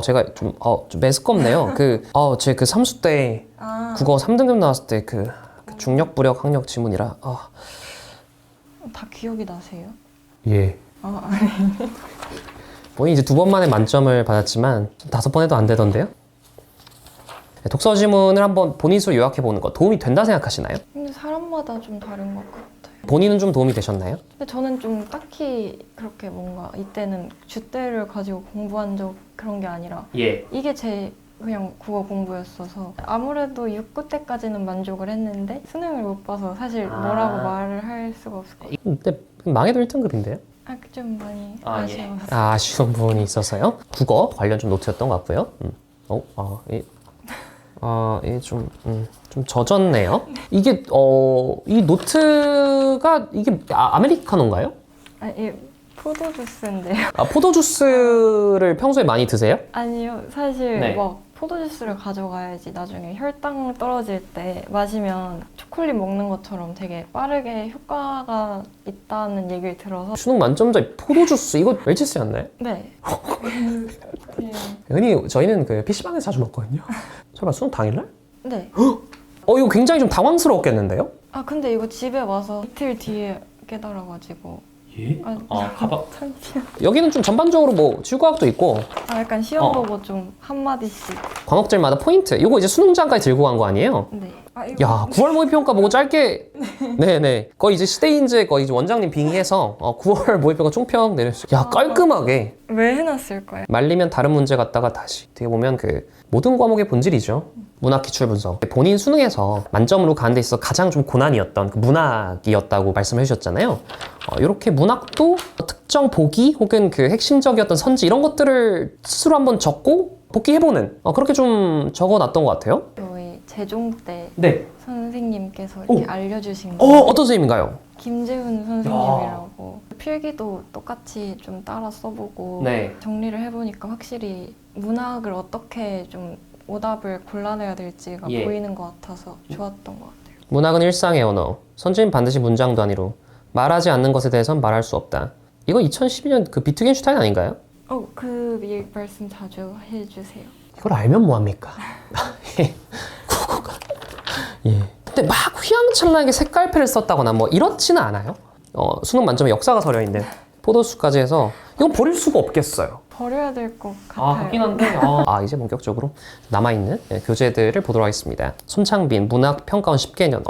제가 좀 매스껍네요. 제 그 삼수 때 국어 3등급 나왔을 때 그 중력부력 학력 지문이라 다 기억이 나세요? 예. 아니. 본인이 이제 2번 만에 만점을 받았지만 5번 해도 안 되던데요? 독서 지문을 한번 본인 스스로 요약해 보는 거 도움이 된다 생각하시나요? 근데 사람마다 좀 다른 것 같아요. 본인은 좀 도움이 되셨나요? 근데 저는 좀 딱히 그렇게 뭔가 이때는 줏대를 가지고 공부한 적 그런 게 아니라 이게 제 그냥 국어 공부였어서 아무래도 6급 때까지는 만족을 했는데 수능을 못 봐서 사실 뭐라고 말을 할 수가 없을 것 같아요. 근데 망해도 1등급인데요? 좀 많이 아쉬워서. 아쉬운 부분이 있어서요. 국어 관련 좀 노트였던 것 같고요. 좀 젖었네요. 이 노트가 이게 아메리카노인가요? 포도주스인데요. 아, 포도주스를 평소에 많이 드세요? 아니요, 사실 네. 막 포도주스를 가져가야지 나중에 혈당 떨어질 때 마시면 초콜릿 먹는 것처럼 되게 빠르게 효과가 있다는 얘기를 들어서 수능 만점자의 포도주스 이거 LGS 였나요? 네. 흔히 저희는 그 PC방에서 자주 먹거든요. 설마 수능 당일날? 네. 이거 굉장히 좀 당황스러웠겠는데요? 아 근데 이거 집에 와서 이틀 뒤에 깨달아가지고 예? 가방 잠시만. 여기는 좀 전반적으로 뭐 지구과학도 있고 아 약간 시험 보고 좀 한마디씩. 과목들마다 포인트 이거 이제 수능장까지 들고 간 거 아니에요? 네. 아 이거 야 9월 모의평가 보고 짧게 네네 거의 이제 시대인재 거의 이제 원장님 빙의해서 9월 모의평가 총평 내렸어요. 야 깔끔하게 왜 해놨을 거예요? 말리면 다른 문제 갔다가 다시 어떻게 보면 그 모든 과목의 본질이죠. 문학 기출 분석. 본인 수능에서 만점으로 가는 데 있어서 가장 좀 고난이었던 그 문학이었다고 말씀해 주셨잖아요. 이렇게 문학도 특정 보기 혹은 그 핵심적이었던 선지 이런 것들을 스스로 한번 적고 복기해보는 그렇게 좀 적어놨던 것 같아요. 저희 재종 때 네. 선생님께서 이렇게 알려주신 게 어떤 선생님인가요? 김재훈 선생님이라고 필기도 똑같이 좀 따라 써보고 네. 정리를 해보니까 확실히 문학을 어떻게 좀 오답을 골라내야 될지가 예. 보이는 것 같아서 좋았던 것 같아요. 문학은 일상의 언어. 선지는 반드시 문장 단위로. 말하지 않는 것에 대해선 말할 수 없다. 이거 2012년 그 비트겐슈타인 아닌가요? 그 말씀 자주 해주세요. 이걸 알면 뭐합니까? 예. 근데 막 휘황찬란하게 색깔펜을 썼다거나 뭐 이렇지는 않아요. 수능 만점에 역사가 서려있는데 포도수까지 해서 이건 버릴 수가 없겠어요. 버려야 될 것 같아요. 같긴 한데. 이제 본격적으로 남아있는 교재들을 보도록 하겠습니다. 손창빈 문학 평가원 10개년.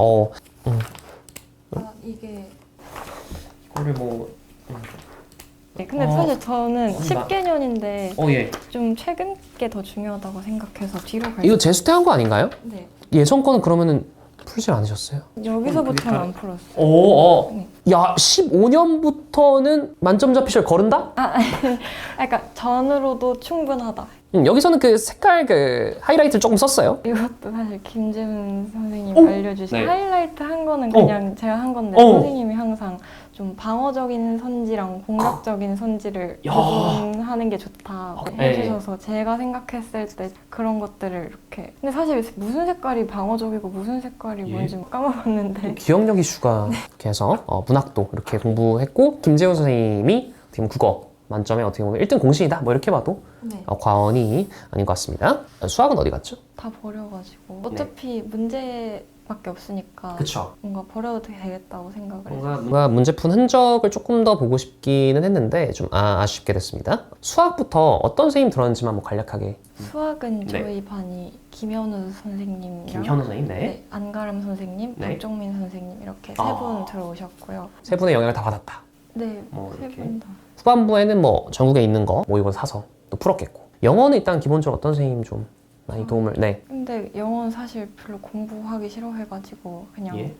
이게 이거를 뭐. 네, 근데 사실 저는 뭔가- 10개년인데 예. 좀 최근 게 더 중요하다고 생각해서 뒤로 이거 재수태한 거 아닌가요? 네. 예전 거는 그러면은 풀질 않으셨어요? 여기서부터는 안 풀었어요. 야, 15년부터는 만점 잡히실 거른다? 그러니까 전으로도 충분하다. 여기서는 그 색깔 그 하이라이트를 조금 썼어요. 이것도 사실 김재훈 선생님이 오! 알려주신 네. 하이라이트 한 거는 그냥 제가 한 건데 선생님이 항상 좀 방어적인 선지랑 공격적인 선지를 야. 구분하는 게 좋다고 네. 해주셔서 제가 생각했을 때 그런 것들을 이렇게 근데 사실 무슨 색깔이 방어적이고 무슨 색깔이 뭔지 까먹었는데 기억력 이슈가 이렇게 해서 문학도 이렇게 공부했고 김재훈 선생님이 어떻게 보면 국어 만점에 어떻게 보면 1등 공신이다 뭐 이렇게 봐도 네. 과언이 아닌 것 같습니다. 수학은 어디 갔죠? 다 버려가지고 어차피 문제밖에 없으니까 그쵸. 뭔가 버려도 되겠다고 생각을 해요. 뭔가 문제 푼 흔적을 조금 더 보고 싶기는 했는데 좀 아쉽게 됐습니다. 수학부터 어떤 선생님 들었는지만 뭐 간략하게. 수학은 네. 저희 반이 김현우 선생님이랑 선생님, 네, 안가람 선생님, 네. 박종민 선생님 이렇게 세 아. 분 들어오셨고요. 세 분의 영향을 다 받았다. 네, 뭐 세 이렇게. 분 다. 후반부에는 뭐 전국에 있는 거 모의고사 사서 또 풀었겠고 영어는 일단 기본적으로 어떤 선생님 좀 많이 도움을 근데 영어는 사실 별로 공부하기 싫어해가지고 그냥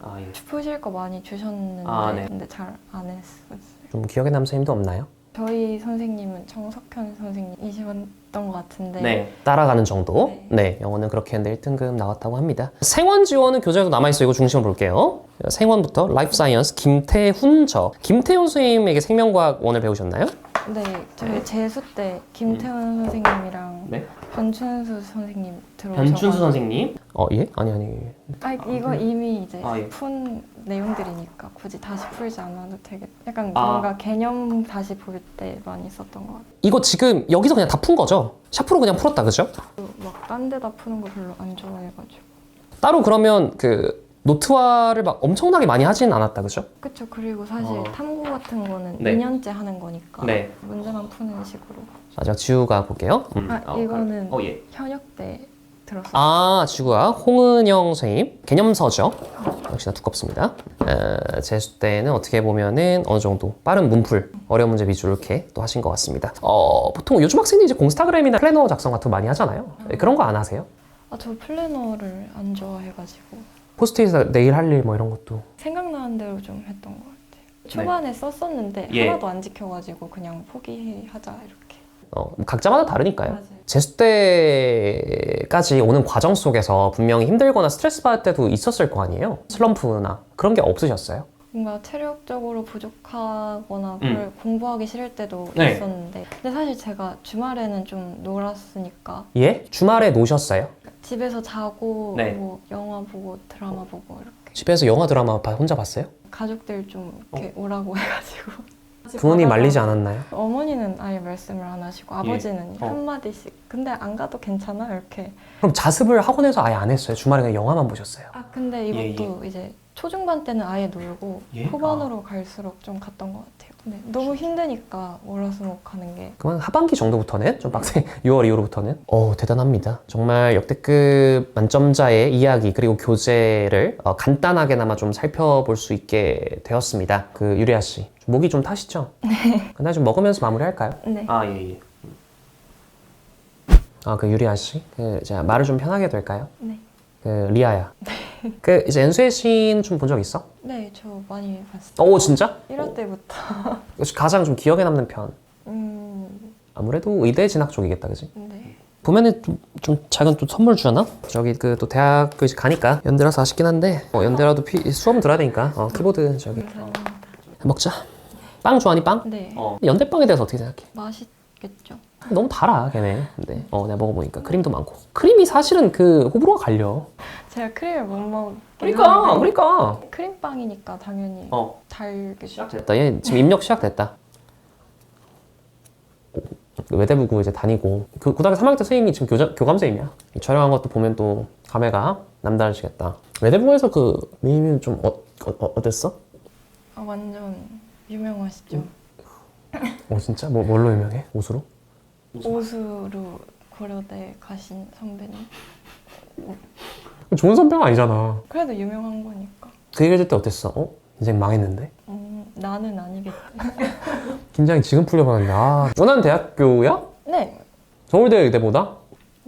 푸실 거 많이 주셨는데 네. 근데 잘 안 했었어요. 좀 기억에 남는 선생님도 없나요? 저희 선생님은 정석현 선생님이셨던 것 같은데 따라가는 정도. 네. 네, 영어는 그렇게 했는데 1등급 나왔다고 합니다. 생원 지원은 교재에도 남아있어요. 이거 중심으로 볼게요. 생원부터 라이프 사이언스 김태훈 김태훈 선생님에게 생명과학 원을 배우셨나요? 네, 저희 재수 때 김태훈 선생님이랑 네. 변춘수 선생님 들어오셔서 선생님. 예? 아니. 이거 이미 이제 예. 푼 내용들이니까 굳이 다시 풀지 않아도 되겠. 약간 아. 뭔가 개념 다시 볼 때 많이 썼던 것 같아요. 이거 지금 여기서 그냥 다 푼 거죠? 샤프로 그냥 풀었다, 그죠? 막 딴 데다 푸는 거 별로 안 좋아해가지고. 따로 그러면 그 노트화를 막 엄청나게 많이 하진 않았다, 그죠? 그쵸. 그리고 사실 탐구 같은 거는 네. 2년째 하는 거니까 네. 문제만 푸는 식으로. 마지막 지우가 볼게요. 이거는 예. 현역 때 들었어요. 지구학 홍은영 선생님 개념서죠. 역시나 두껍습니다. 재수 때는 어떻게 보면은 어느 정도 빠른 문풀, 어려운 문제 위주로 이렇게 또 하신 것 같습니다. 보통 요즘 학생들이 이제 공스타그램이나 플래너 작성 같은 거 많이 하잖아요. 그런 거 안 하세요? 저 플래너를 안 좋아해가지고 포스트잇에서 내일 할 일 뭐 이런 것도. 생각나는 대로 좀 했던 것 같아요. 초반에 썼었는데 예. 하나도 안 지켜가지고 그냥 포기하자 이렇게. 각자마다 다르니까요. 맞아요. 재수 때까지 오는 과정 속에서 분명히 힘들거나 스트레스 받을 때도 있었을 거 아니에요. 슬럼프나 그런 게 없으셨어요? 뭔가 체력적으로 부족하거나 그걸 공부하기 싫을 때도 네. 있었는데 근데 사실 제가 주말에는 좀 놀았으니까 예? 주말에 노셨어요? 집에서 자고 네. 뭐 영화 보고 드라마 보고 이렇게 집에서 영화 드라마 혼자 봤어요? 가족들 좀 이렇게 오라고 해가지고 부모님 말리지 않았나요? 어머니는 아예 말씀을 안 하시고 아버지는 어. 한마디씩 근데 안 가도 괜찮아 이렇게 그럼 자습을 학원에서 아예 안 했어요? 주말에 그냥 영화만 보셨어요? 아 근데 이것도 이제 초중반 때는 아예 놀고 후반으로 갈수록 좀 갔던 것 같아요. 근데 너무 힘드니까 월화수목 가는 게 그만 하반기 정도부터는 좀 빡세 6월 이후로부터는 대단합니다. 정말 역대급 만점자의 이야기 그리고 교재를 간단하게나마 좀 살펴볼 수 있게 되었습니다. 그 유리아 씨 목이 좀 타시죠? 네. 그날 좀 먹으면서 마무리할까요? 네. 예. 그 유리아 씨, 제가 말을 좀 편하게 될까요? 네. 리아야. 그 이제 엔수의 신 좀 본 적 있어? 네, 저 많이 봤어요. 오 진짜? 1화 때부터. 가장 좀 기억에 남는 편. 아무래도 의대 진학 쪽이겠다, 그지? 네. 보면은 좀 작은 또 선물 주잖아? 저기 또 대학교 이제 가니까 연대라서 아쉽긴 한데 연대라도 수업은 들어야 되니까 키보드 저기 감사합니다. 먹자. 빵 좋아하니 빵? 네. 연대빵에 대해서 어떻게 생각해? 맛있겠죠. 너무 달아 걔네. 근데 내가 먹어보니까 크림도 많고 크림이 사실은 그 호불호가 갈려. 제가 크림을 못 먹긴 그러니까 크림빵이니까 당연히 달겠죠. 됐다. 얘 지금 입력 시작됐다. 외대부고 이제 다니고 그 고등학교 3학년 때 선생님이 지금 교감 선생님이야. 이 촬영한 것도 보면 또 감회가 남다르시겠다. 외대부에서 그 미미는 좀 어땠어? 완전 유명하시죠. 진짜? 뭘로 유명해? 옷으로? 옷으로 고려대 가신 선배님. 좋은 선배가 아니잖아. 그래도 유명한 거니까. 그 얘기 해줄 때 어땠어? 인생 망했는데? 나는 아니겠지. 긴장이 지금 풀려가는데 원하는 대학교야? 네. 서울대 의대보다?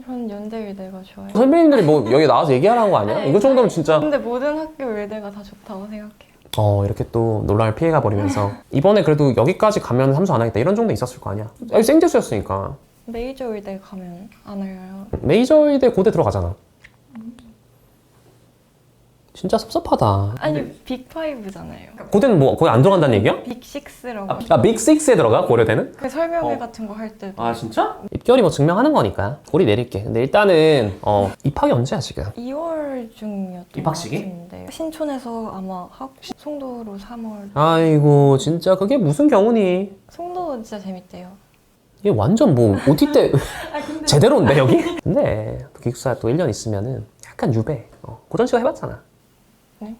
전 연대의대가 좋아요. 선배님들이 뭐 여기 나와서 얘기하라는 거 아니야? 이거 정도면 진짜 근데 모든 학교 의대가 다 좋다고 생각해요. 이렇게 또 논란을 피해가 버리면서 이번에 그래도 여기까지 가면 삼수 안 하겠다 이런 정도 있었을 거 아니야? 생재수였으니까 메이저 의대 가면 안 와요. 메이저 의대 고대 들어가잖아. 진짜 섭섭하다. 아니 빅5잖아요. 고대는 뭐 거기 안 들어간다는 얘기야? 빅6라고. 빅6에 들어가 고려대는? 그 설명회 같은 거 할 때도. 진짜? 입결이 뭐 증명하는 거니까 고리 내릴게. 근데 일단은 입학이 언제야 지금? 2월 중이었던 입학식이? 것 같은데 신촌에서 아마 하고 송도로 3월. 아이고 진짜 그게 무슨 경우니? 송도 진짜 재밌대요. 이게 완전 뭐 OT 때 제대로인데 여기? 근데 기숙사 또 1년 있으면은 약간 유배. 고전 씨가 해봤잖아. 네?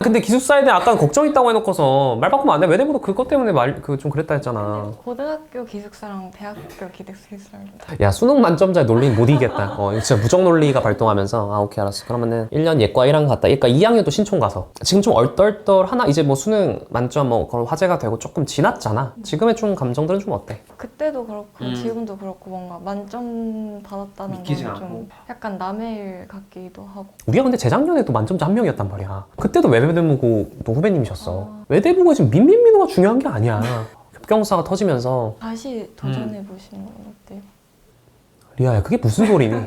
근데 기숙사에 대한 아까 걱정 있다고 해놓고서 말 바꾸면 안 돼. 외대부도 그것 때문에 좀 그랬다 했잖아. 고등학교 기숙사랑 대학교 기숙사랑 야 수능 만점자의 논리는 못 이기겠다. 이거 진짜 무적 논리가 발동하면서 오케이 알았어. 그러면은 1년 예과 1학년 갔다. 예과 2학년 또 신촌 가서 지금 좀 얼떨떨하나? 이제 뭐 수능 만점 그런 화제가 되고 조금 지났잖아. 지금의 좀 감정들은 좀 어때? 그때도 그렇고 지금도 그렇고 뭔가 만점 받았다는 믿기지가 건 좀 약간 남의 일 같기도 하고. 우리가 근데 재작년에도 만점자 한 명이었단 말이야. 그때도 외대부고 또 후배님이셨어. 외대부고 지금 민민민호가 중요한 게 아니야. 협경사가 터지면서 다시 도전해 보시는 건 어때요? 리아야 그게 무슨 소리니?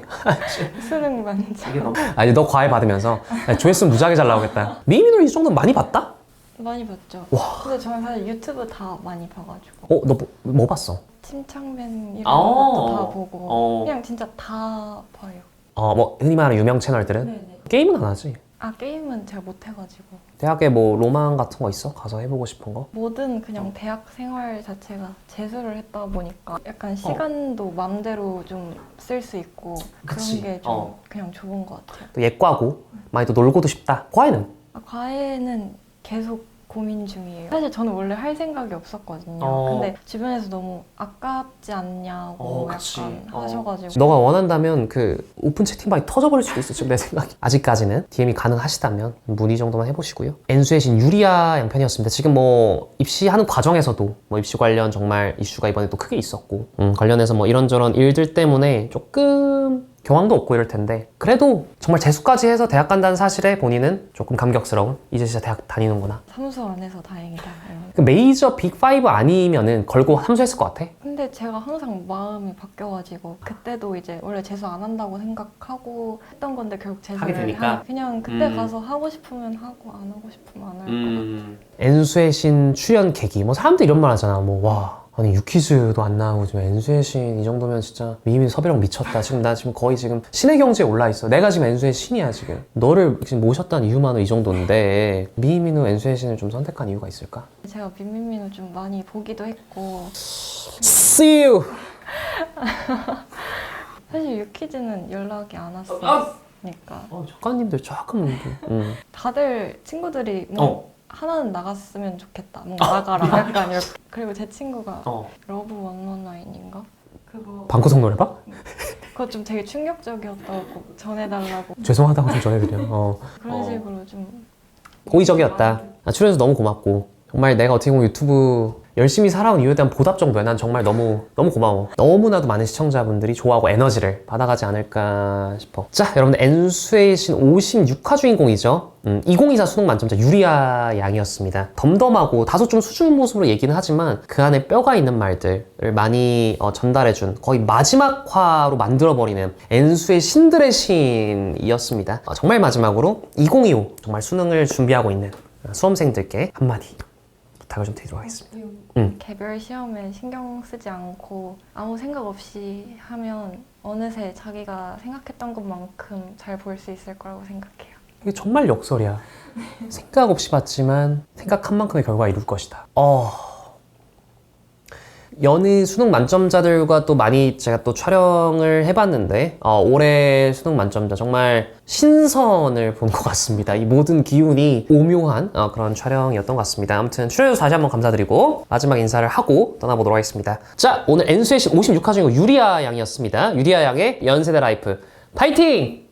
수능 만점. 아니 너 과외 받으면서 조회수 무지하게 잘 나오겠다. 민민호 이 정도는 많이 봤다? 많이 봤죠. 와. 근데 저는 사실 유튜브 다 많이 봐가지고. 너 뭐 봤어? 침착맨 이런 것도 다 보고 그냥 진짜 다 봐요. 뭐 흔히 말하는 유명 채널들은? 네네. 게임은 안 하지? 게임은 제가 못 해가지고. 대학에 뭐 로망 같은 거 있어? 가서 해보고 싶은 거? 모든 그냥 대학 생활 자체가 재수를 했다 보니까 약간 시간도 맘대로 좀 쓸 수 있고 그치. 그런 게 좀 그냥 좋은 것 같아요. 또 예과고 많이 또 놀고도 싶다. 과외는? 과외는 계속 고민 중이에요. 사실 저는 원래 할 생각이 없었거든요. 근데 주변에서 너무 아깝지 않냐고 약간 하셔가지고. 너가 원한다면 그 오픈 채팅방이 터져버릴 수도 있어 지금 내 생각이. 아직까지는 DM이 가능하시다면 문의 정도만 해보시고요. N수의 신 유리아 양편이었습니다. 지금 뭐 입시하는 과정에서도 뭐 입시 관련 정말 이슈가 이번에 또 크게 있었고 관련해서 뭐 이런저런 일들 때문에 조금 경황도 없고 이럴 텐데 그래도 정말 재수까지 해서 대학 간다는 사실에 본인은 조금 감격스러운 이제 진짜 대학 다니는구나. 사무소 안에서 다행이다. 이런. 그 메이저 빅5 아니면은 걸고 함수했을 것 같아? 근데 제가 항상 마음이 바뀌어가지고 그때도 이제 원래 재수 안 한다고 생각하고 했던 건데 결국 하게 재수를 되니까? 그냥 그때 가서 하고 싶으면 하고 안 하고 싶으면 안 할 것 같아요. 엔수의 신 출연 계기 뭐 사람들 이런 말 하잖아. 뭐 와 아니 유퀴즈도 안 나오고 지금 엔수의 신 이 정도면 진짜 미미 섭외력 미쳤다. 지금 나 지금 거의 지금 신의 경지에 올라 있어. 내가 지금 엔수의 신이야 지금. 너를 지금 모셨다는 이유만으로 이 정도인데 미미는 엔수의 신을 좀 선택한 이유가 있을까? 제가 민민민을 좀 많이 보기도 했고 See you. 사실 유퀴즈는 연락이 안 왔으니까 작가님들 조금 다들 친구들이 뭐 하나는 나갔으면 좋겠다. 뭔가 나가라. 약간 이렇게. 그리고 제 친구가 러브 119인가? 그거 방구석 노래방? 그거 좀 되게 충격적이었다고 전해달라고 죄송하다고 좀 전해드려. 그런 식으로 좀 호의적이었다. 출연해서 너무 고맙고 정말 내가 어떻게 보면 유튜브 열심히 살아온 이유에 대한 보답 정도야. 난 정말 너무 고마워. 너무나도 많은 시청자분들이 좋아하고 에너지를 받아가지 않을까 싶어. 자, 여러분들 엔수의 신 56화 주인공이죠. 2024 수능 만점자 유리아 양이었습니다. 덤덤하고 다소 좀 수줍은 모습으로 얘기는 하지만 그 안에 뼈가 있는 말들을 많이 전달해준 거의 마지막 화로 만들어버리는 엔수의 신들의 신이었습니다. 정말 마지막으로 2025 정말 수능을 준비하고 있는 수험생들께 한마디 부탁을 좀 드리도록 하겠습니다. 개별 시험에 신경 쓰지 않고 아무 생각 없이 하면 어느새 자기가 생각했던 것만큼 잘 볼 수 있을 거라고 생각해요. 이게 정말 역설이야. 생각 없이 봤지만 생각한 만큼의 결과를 이룰 것이다. 여느 수능 만점자들과 또 많이 제가 또 촬영을 해봤는데 올해 수능 만점자 정말 신선을 본 것 같습니다. 이 모든 기운이 오묘한 그런 촬영이었던 것 같습니다. 아무튼 출연해주셔서 다시 한번 감사드리고 마지막 인사를 하고 떠나보도록 하겠습니다. 자, 오늘 엔수의 신 56화 중이고 유리아 양이었습니다. 유리아 양의 연세대 라이프 파이팅!